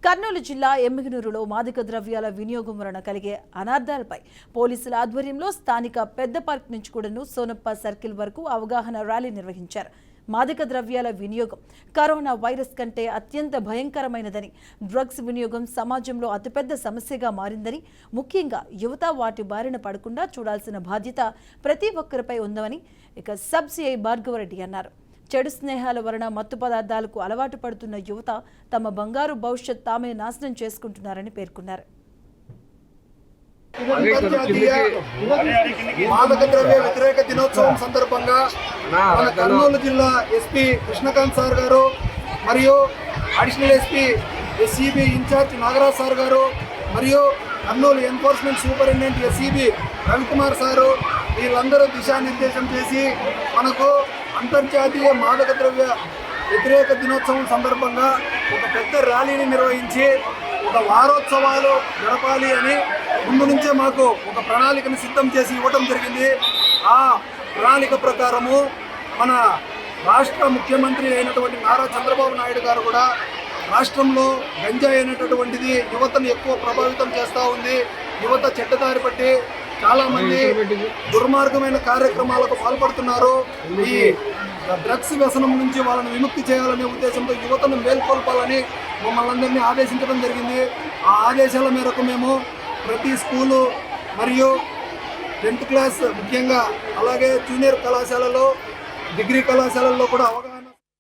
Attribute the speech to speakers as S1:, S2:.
S1: కర్నూలు జిల్లా ఎమ్మిగనూరులో మాదక ద్రవ్యాల వినియోగం వలన కలిగే అనార్థాలపై పోలీసుల ఆధ్వర్యంలో స్థానిక పెద్ద పార్క్ నుంచి కూడాను సోనప్ప సర్కిల్ వరకు అవగాహన ర్యాలీ నిర్వహించారు. మాదక ద్రవ్యాల వినియోగం కరోనా వైరస్ కంటే అత్యంత భయంకరమైనదని, డ్రగ్స్ వినియోగం సమాజంలో అతిపెద్ద సమస్యగా మారిందని, ముఖ్యంగా యువత వాటి బారిన పడకుండా చూడాల్సిన బాధ్యత ప్రతి ఒక్కరిపై ఉందని సబ్ సిఐ భార్గవరెడ్డి అన్నారు. చెడు స్నేహాల వలన మత్తు పదార్థాలకు అలవాటు పడుతున్న యువత తమ బంగారు భవిష్యత్ తామే నాశనం చేసుకుంటున్నారని పేర్కొన్నారు.
S2: మాదక ద్రవ్య వ్యతిరేక దినోత్సవం సందర్భంగా మన కర్నూలు జిల్లా ఎస్పీ కృష్ణకాంత్ సార్ గారు మరియు additional SP SCB in-charge Nagaraj sir గారు మరియు Kurnool enforcement superintendent SCB Ravikumar sir వీళ్ళందరూ దిశానిర్దేశం చేసి మనకు అంతర్జాతీయ మాదక ద్రవ్య వ్యతిరేక దినోత్సవం సందర్భంగా ఒక పెద్ద ర్యాలీని నిర్వహించి ఒక వారోత్సవాలు గడపాలి అని ముందు నుంచే మాకు ఒక ప్రణాళికను సిద్ధం చేసి ఇవ్వడం జరిగింది. ఆ ప్రణాళిక ప్రకారము మన రాష్ట్ర ముఖ్యమంత్రి అయినటువంటి నారా చంద్రబాబు నాయుడు గారు కూడా రాష్ట్రంలో గంజాయి అనేటటువంటిది యువతను ఎక్కువ ప్రభావితం చేస్తూ ఉంది. యువత చెడ్డదారి పట్టి చాలామంది దుర్మార్గమైన కార్యక్రమాలకు పాల్పడుతున్నారు. ఈ డ్రగ్స్ వ్యసనం నుంచి వాళ్ళని విముక్తి చేయాలనే ఉద్దేశంతో యువతను మేల్కొల్పాలని మమ్మల్ని అందరినీ ఆదేశించడం జరిగింది. ఆ ఆదేశాల మేరకు మేము ప్రతి స్కూలు మరియు 10th క్లాస్ ముఖ్యంగా అలాగే జూనియర్ కళాశాలలో, డిగ్రీ కళాశాలల్లో కూడా